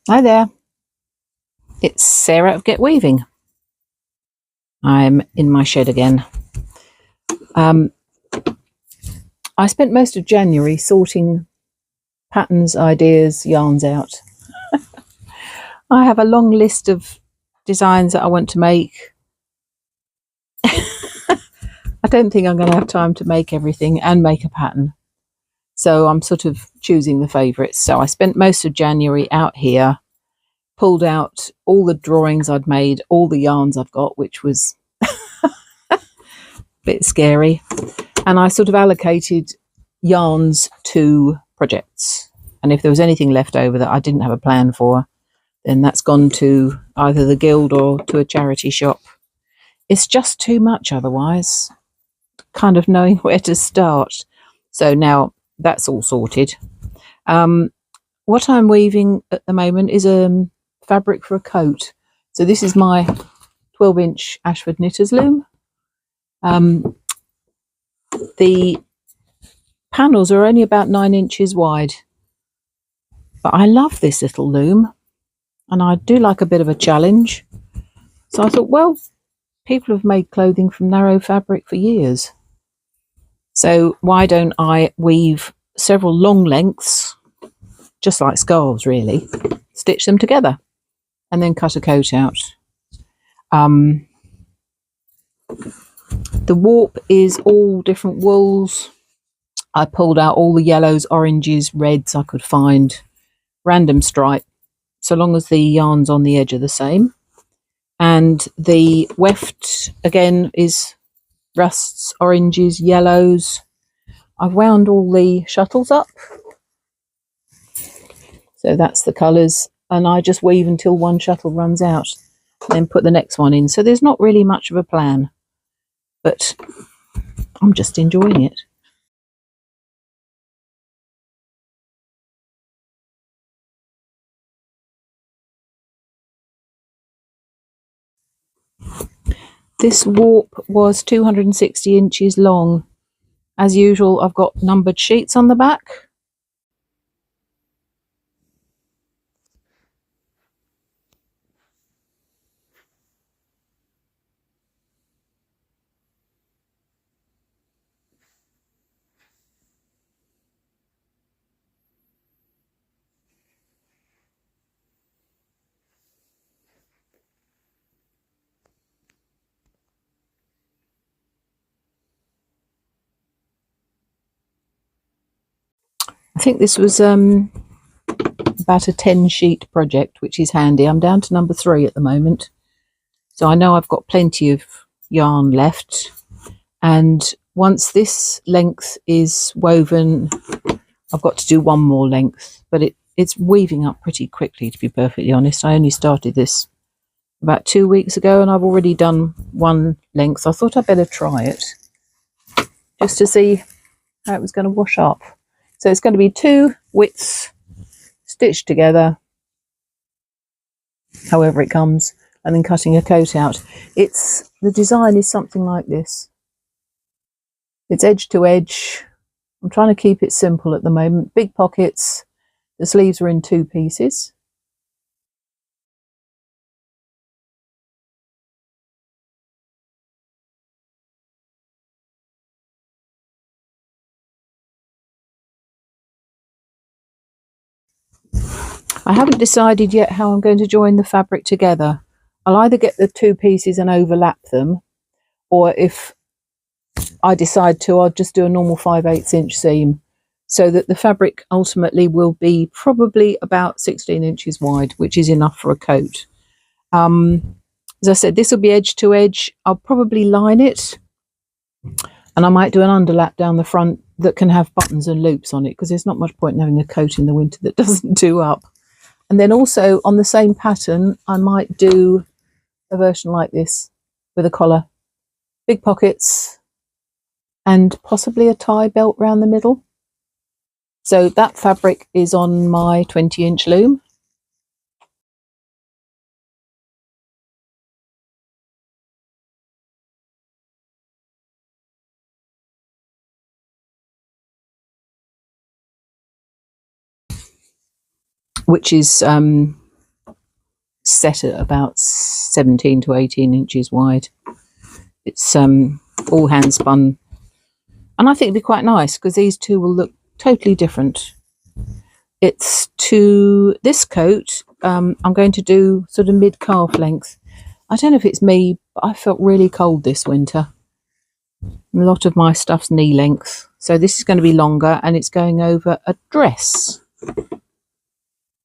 Hi there, it's Sarah of Get Weaving. I'm in my shed again. I spent most of January sorting patterns, ideas, yarns out. I have a long list of designs that I want to make. I don't think I'm going to have time to make everything and make a pattern. So I'm sort of choosing the favourites. So I spent most of January out here, pulled out all the drawings I'd made, all the yarns I've got, which was a bit scary. And I sort of allocated yarns to projects. And if there was anything left over that I didn't have a plan for, then that's gone to either the guild or to a charity shop. It's just too much otherwise, kind of knowing where to start. So now that's all sorted. What I'm weaving at the moment is a fabric for a coat. So this is my 12-inch Ashford Knitters loom. The panels are only about 9 inches wide, but I love this little loom and I do like a bit of a challenge. So I thought, well, people have made clothing from narrow fabric for years, so why don't I weave several long lengths, just like scarves really, stitch them together and then cut a coat out. The warp is all different wools. I pulled out all the yellows, oranges, reds I could find, random stripe, so long as the yarns on the edge are the same. And the weft again is rusts, oranges, yellows. I've wound all the shuttles up, so that's the colours, and I just weave until one shuttle runs out, then put the next one in. So there's not really much of a plan, but I'm just enjoying it. This warp was 260 inches long. As usual, I've got numbered sheets on the back. I think this was about a 10 sheet project, which is handy. I'm down to number 3 at the moment, so I know I've got plenty of yarn left, and once this length is woven, I've got to do one more length, but it's weaving up pretty quickly, to be perfectly honest. I only started this about 2 weeks ago and I've already done one length. I thought I'd better try it just to see how it was going to wash up. So it's going to be 2 widths stitched together, however it comes, and then cutting a coat out. The design is something like this. It's edge to edge. I'm trying to keep it simple at the moment. Big pockets. The sleeves are in 2 pieces. I haven't decided yet how I'm going to join the fabric together. I'll either get the 2 pieces and overlap them, or if I decide to, I'll just do a normal 5/8 inch seam, so that the fabric ultimately will be probably about 16 inches wide, which is enough for a coat. As I said, this will be edge to edge. I'll probably line it, and I might do an underlap down the front that can have buttons and loops on it, because there's not much point in having a coat in the winter that doesn't do up. And then also on the same pattern, I might do a version like this with a collar, big pockets, and possibly a tie belt round the middle. So that fabric is on my 20-inch loom. Which is set at about 17 to 18 inches wide. It's all hand spun, and I think it'd be quite nice because these two will look totally different. It's to this coat, I'm going to do sort of mid-calf length. I don't know if it's me, but I felt really cold this winter. A lot of my stuff's knee length, so this is going to be longer, and it's going over a dress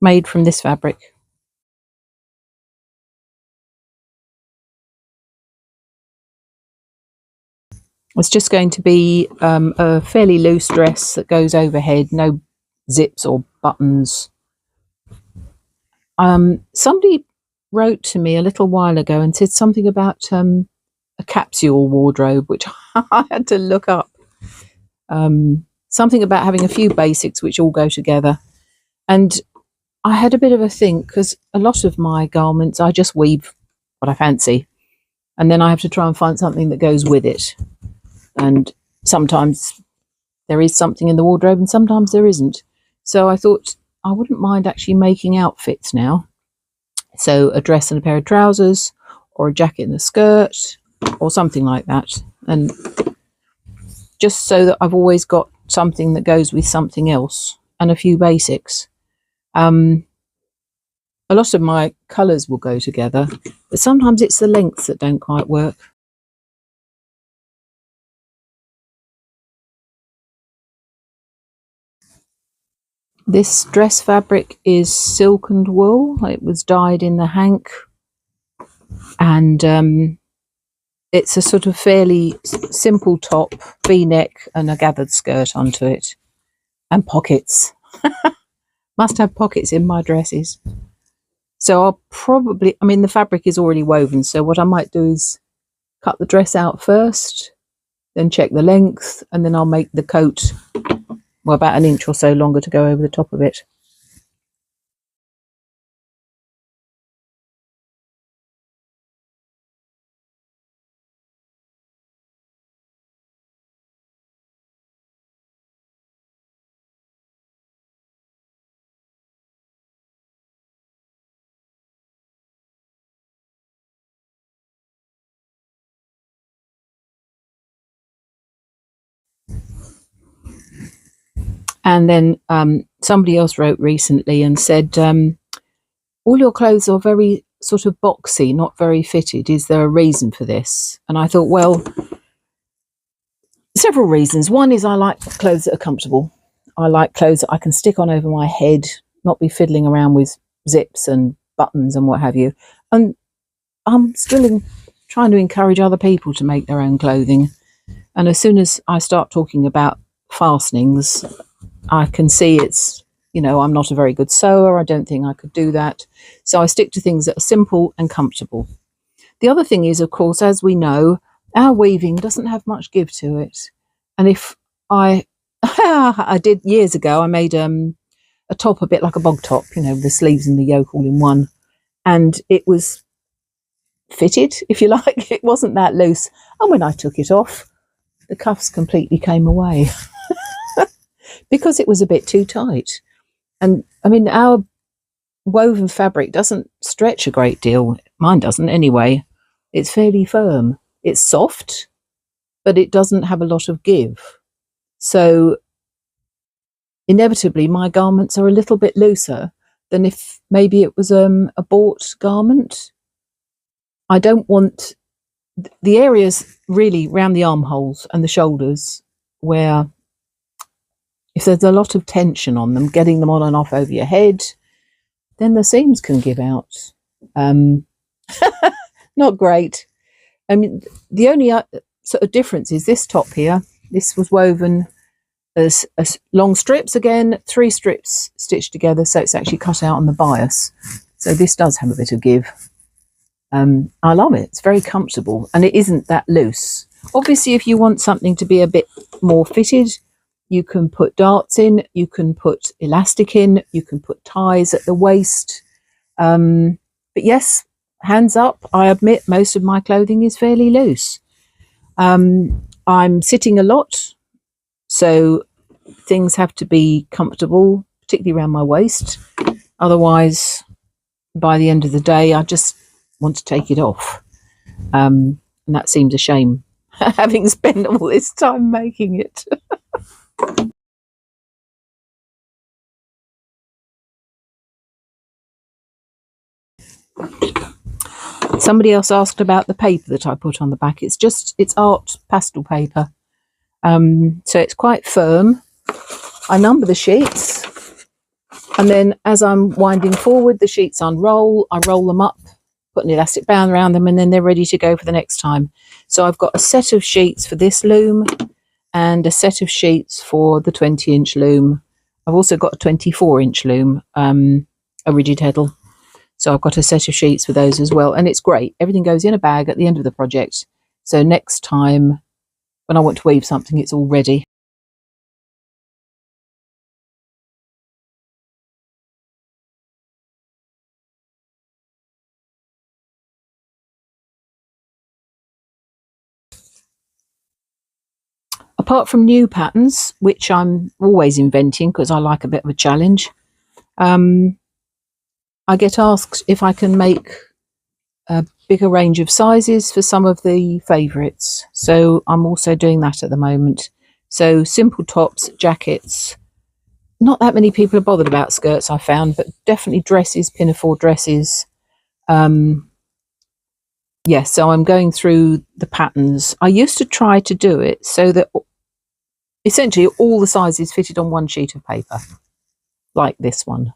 made from this fabric. It's just going to be a fairly loose dress that goes overhead, no zips or buttons. Somebody wrote to me a little while ago and said something about a capsule wardrobe, which I had to look up. Something about having a few basics which all go together. And I had a bit of a think, because a lot of my garments, I just weave what I fancy. And then I have to try and find something that goes with it. And sometimes there is something in the wardrobe and sometimes there isn't. So I thought I wouldn't mind actually making outfits now. So a dress and a pair of trousers, or a jacket and a skirt, or something like that. And just so that I've always got something that goes with something else, and a few basics. A lot of my colours will go together, but sometimes it's the lengths that don't quite work. This dress fabric is silk and wool. It was dyed in the hank, and it's a sort of fairly simple top, V-neck, and a gathered skirt onto it, and pockets. Must have pockets in my dresses. So I'll probably, I mean, the fabric is already woven, so what I might do is cut the dress out first, then check the length, and then I'll make the coat, well, about an inch or so longer to go over the top of it. And then somebody else wrote recently and said, all your clothes are very sort of boxy, not very fitted. Is there a reason for this? And I thought, well, several reasons. One is I like clothes that are comfortable. I like clothes that I can stick on over my head, not be fiddling around with zips and buttons and what have you. And I'm still trying to encourage other people to make their own clothing. And as soon as I start talking about fastenings, I can see it's, you know, I'm not a very good sewer. I don't think I could do that. So I stick to things that are simple and comfortable. The other thing is, of course, as we know, our weaving doesn't have much give to it. And if I did years ago, I made a top a bit like a bog top, you know, with the sleeves and the yoke all in one. And it was fitted, if you like. It wasn't that loose. And when I took it off, the cuffs completely came away because it was a bit too tight. And I mean, our woven fabric doesn't stretch a great deal. Mine doesn't anyway. It's fairly firm. It's soft, but it doesn't have a lot of give. So inevitably my garments are a little bit looser than if maybe it was a bought garment. I don't want the areas really around the armholes and the shoulders where if there's a lot of tension on them, getting them on and off over your head, then the seams can give out. Not great. I mean, the only sort of difference is this top here. This was woven as long strips again, 3 strips stitched together, so it's actually cut out on the bias. So this does have a bit of give. I love it. It's very comfortable and it isn't that loose. Obviously, if you want something to be a bit more fitted, you can put darts in, you can put elastic in, you can put ties at the waist. But yes, hands up, I admit most of my clothing is fairly loose. I'm sitting a lot, so things have to be comfortable, particularly around my waist. Otherwise, by the end of the day, I just want to take it off. And that seems a shame, having spent all this time making it. Somebody else asked about the paper that I put on the back. It's art pastel paper. So it's quite firm. I number the sheets, and then as I'm winding forward, the sheets unroll. I roll them up, put an elastic band around them, and then they're ready to go for the next time. So I've got a set of sheets for this loom and a set of sheets for the 20-inch loom. I've also got a 24-inch loom, a rigid heddle. So I've got a set of sheets for those as well. And it's great. Everything goes in a bag at the end of the project. So next time when I want to weave something, it's all ready. Apart from new patterns, which I'm always inventing because I like a bit of a challenge, I get asked if I can make a bigger range of sizes for some of the favourites. So I'm also doing that at the moment. So simple tops, jackets. Not that many people are bothered about skirts, I found, but definitely dresses, pinafore dresses. Yes, so I'm going through the patterns. I used to try to do it so that essentially all the sizes fitted on one sheet of paper, like this one.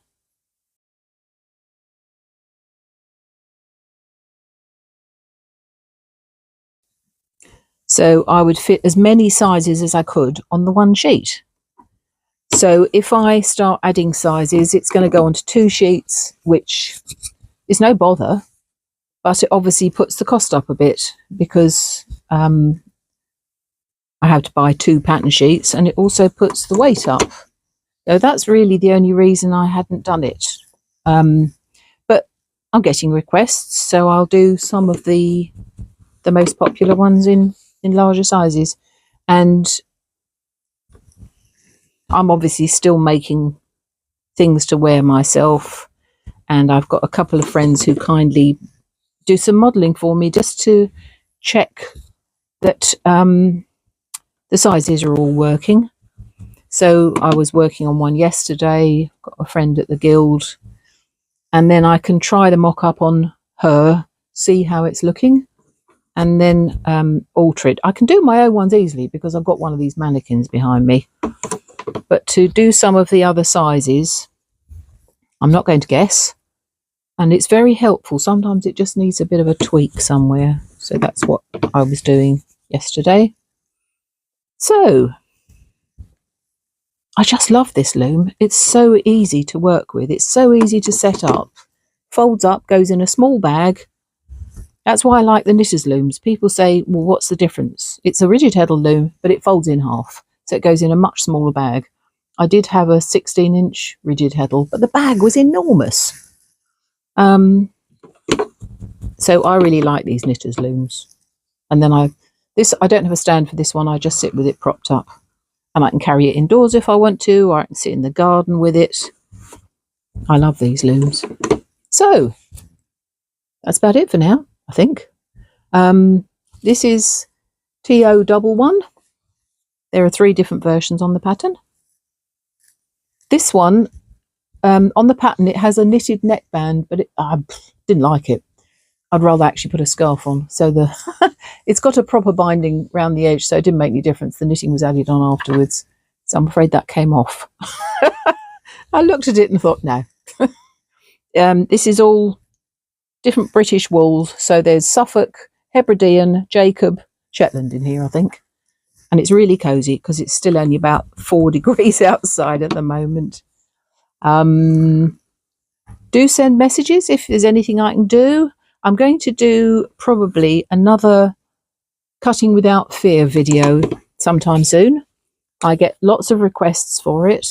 So I would fit as many sizes as I could on the one sheet. So if I start adding sizes, it's going to go onto 2 sheets, which is no bother, but it obviously puts the cost up a bit because I have to buy 2 pattern sheets, and it also puts the weight up. So that's really the only reason I hadn't done it. But I'm getting requests, so I'll do some of the most popular ones in larger sizes. And I'm obviously still making things to wear myself, and I've got a couple of friends who kindly do some modelling for me just to check that the sizes are all working. So I was working on one yesterday, got a friend at the guild, and then I can try the mock-up on her, see how it's looking, and then alter it. I can do my own ones easily because I've got one of these mannequins behind me. But to do some of the other sizes, I'm not going to guess. And it's very helpful. Sometimes it just needs a bit of a tweak somewhere. So that's what I was doing yesterday. So I just love this loom. It's so easy to work with. It's so easy to set up. Folds up, goes in a small bag. That's why I like the knitters looms. People say, well, what's the difference? It's a rigid heddle loom, but it folds in half. So it goes in a much smaller bag. I did have a 16-inch rigid heddle, but the bag was enormous. So I really like these knitters looms. And then I don't have a stand for this one. I just sit with it propped up. And I can carry it indoors if I want to, or I can sit in the garden with it. I love these looms. So that's about it for now, I think. This is TO11. There are 3 different versions on the pattern. This one, on the pattern, it has a knitted neckband, but I didn't like it. I'd rather actually put a scarf on. So it's got a proper binding around the edge, so it didn't make any difference. The knitting was added on afterwards. So I'm afraid that came off. I looked at it and thought, no. This is all different British wools. So there's Suffolk, Hebridean, Jacob, Shetland in here, I think. And it's really cosy because it's still only about 4 degrees outside at the moment. Do send messages if there's anything I can do. I'm going to do probably another cutting without fear video sometime soon. I get lots of requests for it.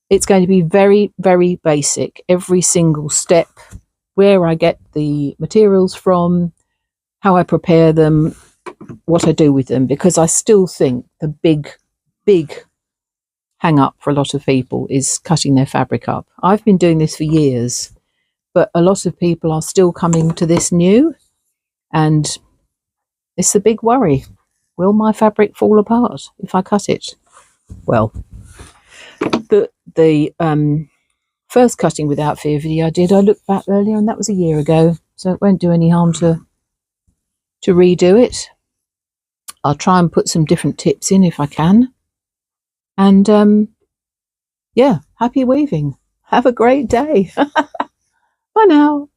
It's going to be very, very basic. Every single step, where I get the materials from, how I prepare them, what I do with them, because I still think the big hang up for a lot of people is cutting their fabric up. I've been doing this for years, but a lot of people are still coming to this new, and it's a big worry. Will my fabric fall apart if I cut it? Well, the first cutting without fear video I did, I looked back earlier, and that was a year ago, so it won't do any harm to redo it. I'll try and put some different tips in if I can. And yeah, happy weaving. Have a great day. Bye now.